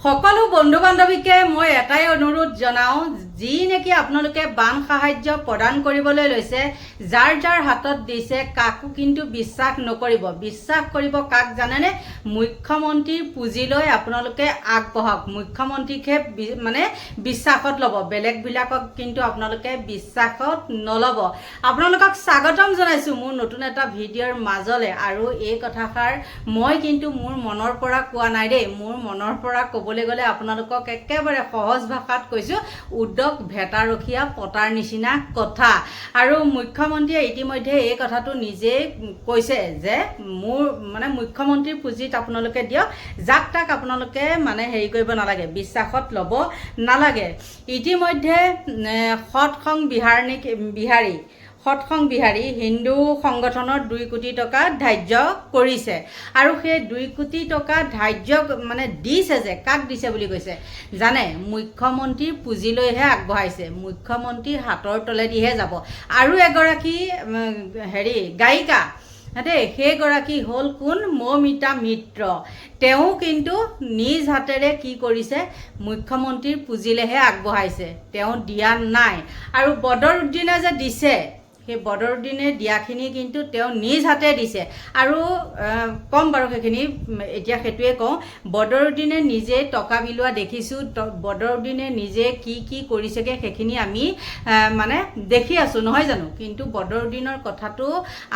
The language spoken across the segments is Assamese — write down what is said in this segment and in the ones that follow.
সকলো বন্ধু বান্ধৱীকে মই এটাই অনুৰোধ জনাও যি নেকি আপোনালোকে বান সাহায্য প্ৰদান কৰিবলৈ লৈছে যাৰ যাৰ হাতত দিছে কাকো কিন্তু বিশ্বাস নকৰিব বিশ্বাস কৰিব কাক জানেনে মুখ্যমন্ত্ৰীৰ পুঁজি লৈ আপোনালোকে আগবঢ়াওক মুখ্যমন্ত্ৰীকে মানে বিশ্বাসত ল'ব বেলেগ বিলাকক কিন্তু আপোনালোকে বিশ্বাসত নল'ব আপোনালোকক স্বাগতম জনাইছো মোৰ নতুন এটা ভিডিঅ'ৰ মাজলে আৰু এই কথাষাৰ মই কিন্তু মোৰ মনৰ পৰা কোৱা নাই দেই মোৰ মনৰ পৰা ক'বলৈ গ'লে আপোনালোকক একেবাৰে সহজ ভাষাত কৈছো উদ্যোগ ভেটাৰখীয়া পতাৰ নিচিনা কথা আৰু মুখ্যমন্ত্ৰীয়ে ইতিমধ্যে এই কথাটো নিজে কৈছে যে মোৰ মানে মুখ্যমন্ত্ৰীৰ পুঁজিত আপোনালোকে দিয়ক যাক তাক আপোনালোকে মানে হেৰি কৰিব নালাগে বিশ্বাসত ল'ব নালাগে ইতিমধ্যে সৎসং বিহাৰী হিন্দু সংগঠনৰ 2 কোটি টকা ধাৰ্য কৰিছে আৰু সেই 2 কোটি টকা ধাৰ্য মানে দিছে যে কাক দিছে বুলি কৈছে জানে মুখ্যমন্ত্ৰীৰ পুঁজিলৈহে আগবঢ়াইছে মুখ্যমন্ত্ৰীৰ হাতৰ তলেদিহে যাব আৰু এগৰাকী গায়িকা সেইগৰাকী হ'ল কোন মৌমিতা মিত্ৰ তেওঁ কিন্তু নিজ হাতেৰে কি কৰিছে মুখ্যমন্ত্ৰীৰ পুঁজিলৈহে আগবঢ়াইছে তেওঁ দিয়া নাই আৰু বদৰুদ্দিনে যে দিছে সেই বদৰুদ্দিনে দিয়াখিনি কিন্তু তেওঁ নিজ হাতে দিছে আৰু কম বাৰু সেইখিনি এতিয়া সেইটোৱে কওঁ বদৰুদ্দিনে নিজে টকা বিলোৱা দেখিছোঁ বদৰুদ্দিনে নিজে কি কৰিছেগে সেইখিনি আমি মানে দেখি আছোঁ নহয় জানো কিন্তু বদৰুদ্দিনৰ কথাটো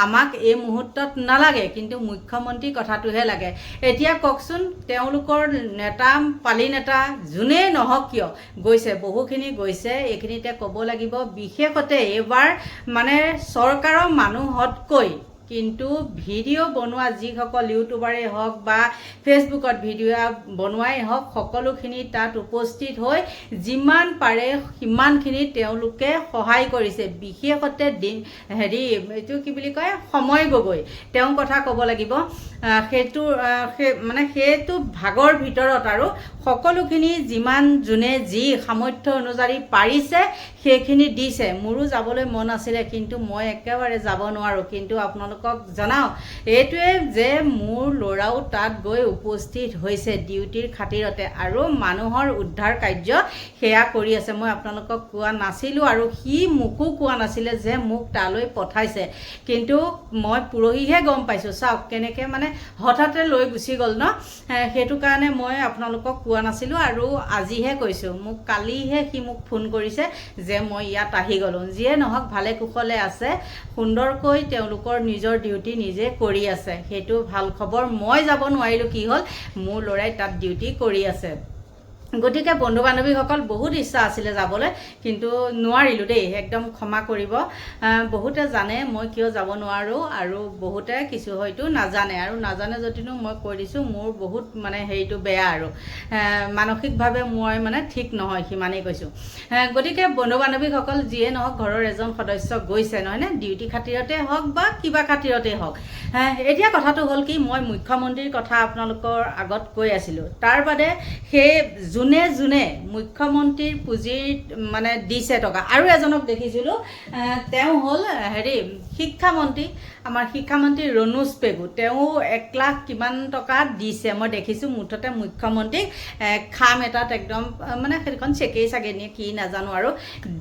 আমাক এই মুহূৰ্তত নালাগে কিন্তু মুখ্যমন্ত্ৰীৰ কথাটোহে লাগে এতিয়া কওকচোন তেওঁলোকৰ নেতা পালি নেতা যোনেই নহওক কিয় গৈছে বহুখিনি গৈছে এইখিনিতে ক'ব লাগিব বিশেষতে এইবাৰ মানে চৰকাৰৰ মানুহতকৈ কিন্তু ভিডিঅ' বনোৱা যিসকল ইউটিউবাৰে হওক বা ফেচবুকত ভিডিঅ' বনোৱাই হওক সকলোখিনি তাত উপস্থিত হৈ যিমান পাৰে সিমানখিনি তেওঁলোকে সহায় কৰিছে বিশেষতে এইটো কি বুলি কয় সময় গগৈ তেওঁ কথা ক'ব লাগিব সেইটো ভাগৰ ভিতৰত আৰু সকলোখিনি যিমান যোনে যি সামৰ্থ্য অনুযায়ী পাৰিছে সেইখিনি দিছে মোৰো যাবলৈ মন আছিলে কিন্তু মই একেবাৰে যাব নোৱাৰোঁ কিন্তু আপোনালোকক জনাও এইটোৱে যে মোৰ ল'ৰাও তাত গৈ উপস্থিত হৈছে ডিউটিৰ খাতিৰতে আৰু মানুহৰ উদ্ধাৰ কাৰ্য সেয়া কৰি আছে মই আপোনালোকক কোৱা নাছিলোঁ আৰু সি মোকো কোৱা নাছিলে যে মোক তালৈ পঠাইছে কিন্তু মই পৰহিহে গম পাইছোঁ চাওক কেনেকৈ মানে হঠাতে লৈ গুচি গ'ল ন সেইটো কাৰণে মই আপোনালোকক কোৱা নাছিলোঁ আৰু আজিহে কৈছোঁ মোক কালিহে সি মোক ফোন কৰিছে যে মই ইয়াত আহি গ'লোঁ যিয়ে নহওক ভালে কুশলে আছে সুন্দৰকৈ তেওঁলোকৰ নিজৰ ডিউটি নিজে কৰি আছে সেইটো ভাল খবৰ মই যাব নোৱাৰিলোঁ কি হ'ল মোৰ ল'ৰাই তাত ডিউটি কৰি আছে গতিকে বন্ধু বান্ধৱীসকল বহুত ইচ্ছা আছিলে যাবলৈ কিন্তু নোৱাৰিলোঁ দেই একদম ক্ষমা কৰিব বহুতে জানে মই কিয় যাব নোৱাৰোঁ আৰু বহুতে কিছু হয়তো নাজানে আৰু নাজানে যদিনো মই কৈ দিছোঁ মোৰ বহুত মানে হেৰিটো বেয়া আৰু মানসিকভাৱে মই মানে ঠিক নহয় সিমানেই কৈছোঁ গতিকে বন্ধু বান্ধৱীসকল যিয়ে নহওক ঘৰৰ এজন সদস্য গৈছে নহয়নে ডিউটি খাতিৰতে হওক বা কিবা খাতিৰতে হওক এতিয়া কথাটো হ'ল কি মই মুখ্যমন্ত্ৰীৰ কথা আপোনালোকৰ আগত কৈ আছিলোঁ তাৰ বাদে সেই যোনে মুখ্যমন্ত্ৰীৰ পুঁজিত মানে দিছে টকা আৰু এজনক দেখিছিলোঁ তেওঁ হ'ল শিক্ষামন্ত্ৰী আমাৰ শিক্ষামন্ত্ৰী ৰণোজ পেগু তেওঁ 1 লাখ কিমান টকা দিছে মই দেখিছোঁ মুঠতে মুখ্যমন্ত্ৰীক খাম এটাত একদম মানে সেইখন চেকেই চাগে নে কি নাজানো আৰু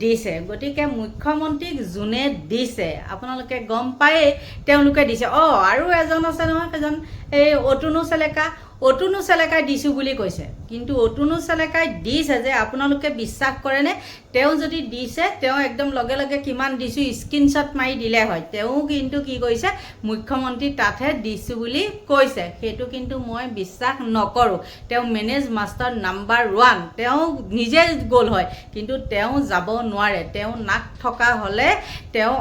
দিছে গতিকে মুখ্যমন্ত্ৰীক যোনে দিছে আপোনালোকে গম পায়েই তেওঁলোকে দিছে আৰু এজন আছে নহয় সেইজন এই অতুনু চেলেকাই দিছোঁ বুলি কৈছে কিন্তু অতুনু চেলেকাই দিছে যে আপোনালোকে বিশ্বাস কৰেনে তেওঁ যদি দিছে তেওঁ একদম লগে লগে কিমান দিছোঁ স্ক্ৰীনশ্বট মাৰি দিলে হয় তেওঁ কিন্তু কি কৈছে মুখ্যমন্ত্ৰী তাতহে দিছোঁ বুলি কৈছে সেইটো কিন্তু মই বিশ্বাস নকৰোঁ তেওঁ মেনেজ মাষ্টাৰ নাম্বাৰ 1 তেওঁ নিজে গ'ল হয় কিন্তু তেওঁ যাব নোৱাৰে তেওঁ নাক থকা হ'লে তেওঁ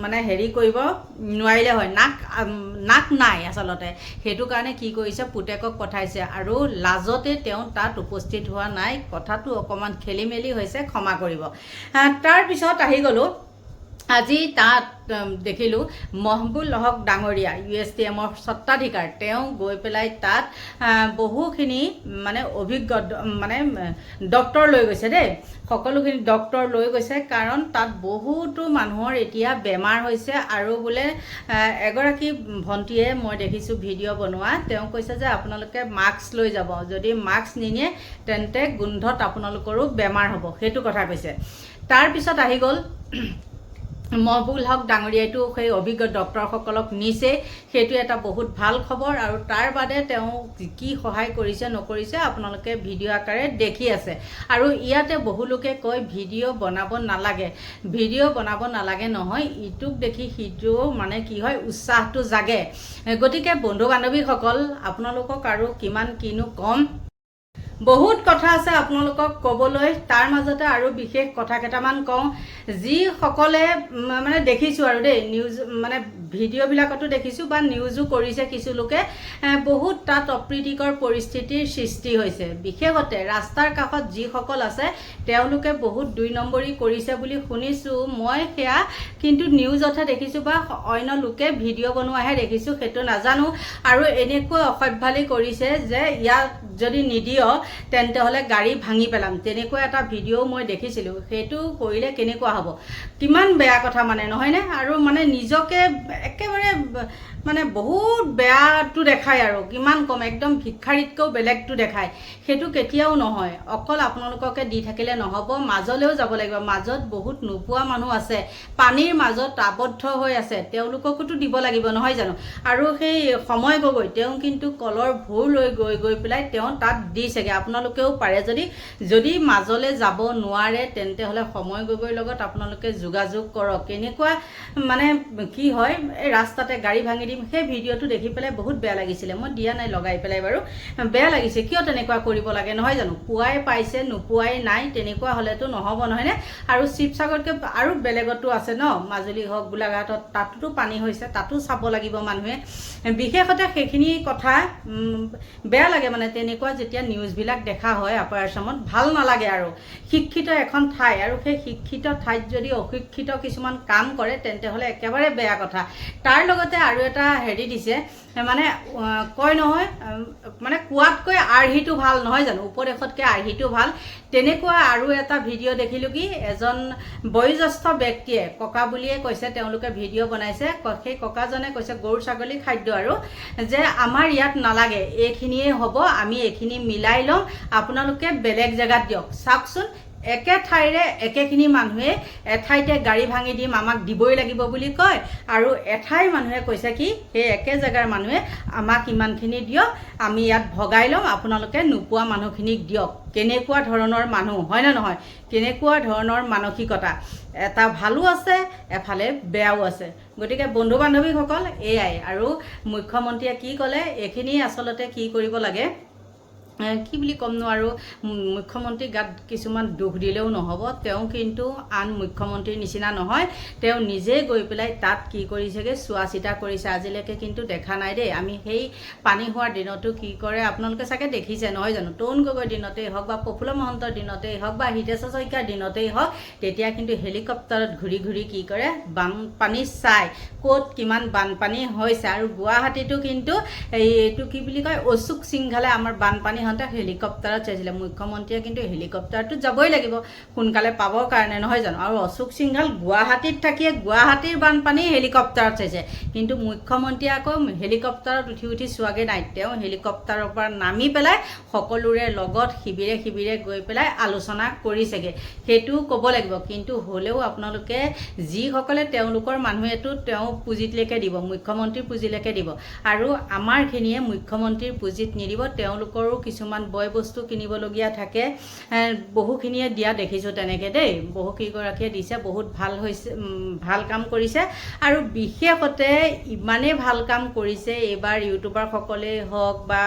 মানে হেৰি কৰিব নোৱাৰিলে হয় নাক নাই আচলতে সেইটো কাৰণে কি কৰিছে পুতেকক পঠাইছে আৰু লাজতে তেওঁ তাত উপস্থিত হোৱা নাই কথাটো অকণমান খেলি মেলি হৈছে ক্ষমা কৰিব তাৰ পিছত আহি গ'লোঁ আজি তাত দেখিলোঁ মহবুল হক ডাঙৰীয়া USTMৰ স্বত্বাধিকাৰ তেওঁ গৈ পেলাই তাত বহুখিনি মানে অভিজ্ঞ মানে ডক্তৰ লৈ গৈছে দেই সকলোখিনি ডক্তৰ লৈ গৈছে কাৰণ তাত বহুতো মানুহৰ এতিয়া বেমাৰ হৈছে আৰু বোলে এগৰাকী ভণ্টিয়ে মই দেখিছোঁ ভিডিঅ' বনোৱা তেওঁ কৈছে যে আপোনালোকে মাস্ক লৈ যাব যদি মাস্ক নিনিয়ে তেন্তে গোন্ধত আপোনালোকৰো বেমাৰ হ'ব সেইটো কথা কৈছে তাৰপিছত আহি গ'ল মহবুল হক ডাঙৰীয়াইটো সেই অভিজ্ঞ ডক্টৰসকলক নিছে সেইটো এটা বহুত ভাল খবৰ আৰু তাৰ বাদে তেওঁ কি সহায় কৰিছে নকৰিছে আপোনালোকে ভিডিঅ' আকাৰে দেখি আছে আৰু ইয়াতে বহু লোকে কয় ভিডিঅ' বনাব নালাগে নহয় ইটোক দেখি সিটো মানে কি হয় উৎসাহটো জাগে গতিকে বন্ধু বান্ধৱীসকল আপোনালোকক আৰু কিমান কিনো কম বহুত কথা আছে আপোনালোকক ক'বলৈ তাৰ মাজতে আৰু বিশেষ কথা কেইটামান কওঁ যিসকলে মানে দেখিছোঁ আৰু দেই নিউজ মানে ভিডিঅ'বিলাকতো দেখিছোঁ বা নিউজো কৰিছে কিছু লোকে বহুত তাত অপ্ৰীতিকৰ পৰিস্থিতিৰ সৃষ্টি হৈছে বিশেষতে ৰাস্তাৰ কাষত যিসকল আছে তেওঁলোকে বহুত 2 নম্বৰী কৰিছে বুলি শুনিছোঁ মই সেয়া কিন্তু নিউজতহে দেখিছোঁ বা অন্য লোকে ভিডিঅ' বনোৱাহে দেখিছোঁ সেইটো নাজানো আৰু এনেকৈ অসভ্যালি কৰিছে যে ইয়াত যদি নিদিয় তেন্তে হলে গাড়ী ভাঙি পেলাম তেনেকৈ এটা ভিডিঅ' মই দেখিছিলোঁ সেইটো কৰিলে কেনেকুৱা হ'ব কিমান বেয়া কথা মানে নহয়নে আৰু মানে নিজকে একেবাৰে মানে বহুত বেয়াটো দেখায় আৰু কিমান কম একদম ভিক্ষাৰীতকৈও বেলেগটো দেখায় সেইটো কেতিয়াও নহয় অকল আপোনালোককে দি থাকিলে নহ'ব মাজলৈও যাব লাগিব মাজত বহুত নোপোৱা মানুহ আছে পানীৰ মাজত আবদ্ধ হৈ আছে তেওঁলোককোতো দিব লাগিব নহয় জানো আৰু সেই সময় গগৈ তেওঁ কিন্তু কলৰ ভোৰ লৈ গৈ পেলাই তেওঁ তাত দিছেগৈ আপোনালোকেও পাৰে যদি মাজলৈ যাব নোৱাৰে তেন্তে হ'লে সময় গগৈৰ লগত আপোনালোকে যোগাযোগ কৰক কেনেকুৱা মানে কি হয় এই ৰাস্তাতে গাড়ী ভাঙি দিম সেই ভিডিঅ'টো দেখি পেলাই বহুত বেয়া লাগিছিলে মই দিয়া নাই লগাই পেলাই বাৰু বেয়া লাগিছে কিয় তেনেকুৱা কৰিব লাগে নহয় জানো পুৱাই পাইছে নোপোৱাই নাই তেনেকুৱা হ'লেতো নহ'ব নহয়নে আৰু শিৱসাগৰতকৈ আৰু বেলেগতো আছে ন মাজুলী হওক গোলাঘাটত তাতোতো পানী হৈছে তাতো চাব লাগিব মানুহে বিশেষতে সেইখিনি কথা বেয়া লাগে মানে তেনেকুৱা যেতিয়া নিউজবিলাক দেখা হয় আপাৰ আছামত ভাল নালাগে আৰু শিক্ষিত এখন ঠাই আৰু সেই শিক্ষিত ঠাইত যদি অশিক্ষিত কিছুমান কাম কৰে তেন্তে হ'লে একেবাৰে বেয়া কথা তাৰ লগতে আৰু এটা হেৰি দিছে মানে কয় নহয় মানে কোৱাতকৈ আৰ্হিটো ভাল নহয় জানো উপদেশতকৈ আৰ্হিটো ভাল তেনেকুৱা আৰু এটা ভিডিঅ' দেখিলোঁ কি এজন বয়োজ্যেষ্ঠ ব্যক্তিয়ে ককা বুলিয়ে কৈছে তেওঁলোকে ভিডিঅ' বনাইছে সেই ককাজনে কৈছে গৰু ছাগলী খাদ্য আৰু যে আমাৰ ইয়াত নালাগে এইখিনিয়ে হ'ব আমি এইখিনি মিলাই লওঁ আপোনালোকে বেলেগ জেগাত দিয়ক চাওকচোন একে ঠাইৰে একেখিনি মানুহে এঠাইতে গাড়ী ভাঙি দিম আমাক দিবই লাগিব বুলি কয় আৰু এঠাই মানুহে কৈছে কি সেই একে জেগাৰ মানুহে আমাক ইমানখিনি দিয়ক আমি ইয়াত ভগাই লওঁ আপোনালোকে নোপোৱা মানুহখিনিক দিয়ক কেনেকুৱা ধৰণৰ মানুহ হয় নে নহয় কেনেকুৱা ধৰণৰ মানসিকতা এটা ভালো আছে এফালে বেয়াও আছে গতিকে বন্ধু বান্ধৱীসকল এয়াই আৰু মুখ্যমন্ত্ৰীয়ে কি ক'লে এইখিনি আচলতে কি কৰিব লাগে কি বুলি ক'মনো আৰু মুখ্যমন্ত্ৰী গাত কিছুমান দুখ দিলেও নহ'ব তেওঁ কিন্তু আন মুখ্যমন্ত্ৰীৰ নিচিনা নহয় তেওঁ নিজে গৈ পেলাই তাত কি কৰিছেগৈ চোৱা চিতা কৰিছে আজিলৈকে কিন্তু দেখা নাই দেই আমি সেই পানী হোৱাৰ দিনতো কি কৰে আপোনালোকে চাগে দেখিছে নহয় জানো তৰুণ গগৈৰ দিনতেই হওক বা প্ৰফুল্ল মহন্তৰ দিনতেই হওক বা হিতেশ্বৰ শইকীয়াৰ দিনতেই হওক তেতিয়া কিন্তু হেলিকপ্টাৰত ঘূৰি ঘূৰি কি কৰে বানপানী চাই ক'ত কিমান বানপানী হৈছে আৰু গুৱাহাটীতো কিন্তু এইটো কি বুলি কয় অশোক সিংঘালে আমাৰ বানপানী হওঁতে হেলিকপ্টাৰত চাইছিলে মুখ্যমন্ত্ৰীয়ে কিন্তু হেলিকপ্টাৰটোত যাবই লাগিব সোনকালে পাবৰ কাৰণে নহয় জানো আৰু অশোক সিংঘাল গুৱাহাটীত থাকিয়ে গুৱাহাটীৰ বানপানী হেলিকপ্টাৰত চাইছে কিন্তু মুখ্যমন্ত্ৰীয়ে আকৌ হেলিকপ্টাৰত উঠি চোৱাগৈ নাই তেওঁ হেলিকপ্টাৰৰ পৰা নামি পেলাই সকলোৰে লগত শিবিৰে গৈ পেলাই আলোচনা কৰিছেগৈ সেইটোও ক'ব লাগিব কিন্তু হ'লেও আপোনালোকে যিসকলে তেওঁলোকৰ মানুহেতো তেওঁ পুঁজিলৈকে দিব মুখ্যমন্ত্ৰীৰ পুঁজিলৈকে দিব আৰু আমাৰখিনিয়ে মুখ্যমন্ত্ৰীৰ পুঁজিত নিদিব তেওঁলোকৰো কিছুমান বয় বস্তু কিনিবলগীয়া থাকে বহুখিনিয়ে দিয়া দেখিছোঁ তেনেকৈ দেই বহুকেইগৰাকীয়ে দিছে বহুত ভাল হৈছে ভাল কাম কৰিছে আৰু বিশেষতে ইমানেই ভাল কাম কৰিছে এইবাৰ ইউটিউবাৰসকলেই হওক বা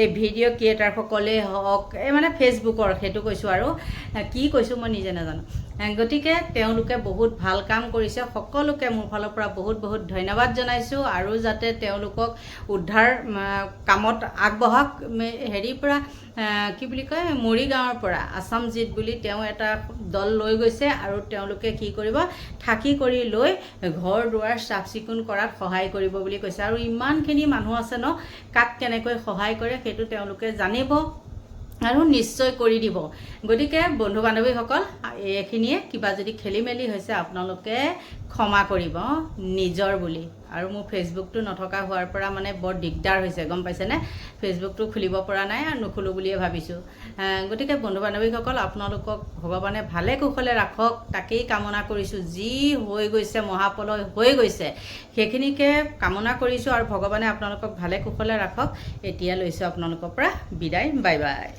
এই ভিডিঅ' ক্ৰিয়েটাৰসকলেই হওক এই মানে ফেচবুকৰ সেইটো কৈছোঁ আৰু কি কৈছোঁ মই নিজে নাজানো গতিকে তেওঁলোকে বহুত ভাল কাম কৰিছে সকলোকে মোৰ ফালৰ পৰা বহুত ধন্যবাদ জনাইছোঁ আৰু যাতে তেওঁলোকক উদ্ধাৰ কামত আগবঢ়াওক হেৰিৰ পৰা পৰা কি বুলি কয় মৰিগাঁৱৰ পৰা আছাম জিত বুলি তেওঁ এটা দল লৈ গৈছে আৰু তেওঁলোকে কি কৰিব থাকি কৰি লৈ ঘৰ দুৱাৰ চাফ চিকুণ কৰাত সহায় কৰিব বুলি কৈছে আৰু ইমানখিনি মানুহ আছে ন কাক কেনেকৈ সহায় কৰে সেইটো তেওঁলোকে জানিব আৰু নিশ্চয় কৰি দিব গতিকে বন্ধু বান্ধৱীসকল এইখিনিয়ে কিবা যদি খেলি মেলি হৈছে আপোনালোকে ক্ষমা কৰিব নিজৰ বুলি আৰু মোৰ ফেচবুকটো নথকা হোৱাৰ পৰা মানে বৰ দিগদাৰ হৈছে গম পাইছেনে ফেচবুকটো খুলিব পৰা নাই আৰু নুখুলো বুলিয়ে ভাবিছোঁ গতিকে বন্ধু বান্ধৱীসকল আপোনালোকক ভগৱানে ভালে কুশলে ৰাখক তাকেই কামনা কৰিছোঁ যি হৈ গৈছে মহাপ্ৰলয় হৈ গৈছে সেইখিনিকে কামনা কৰিছোঁ আৰু ভগৱানে আপোনালোকক ভালে কুশলে ৰাখক এতিয়া লৈছোঁ আপোনালোকৰ পৰা বিদায় বাই বাই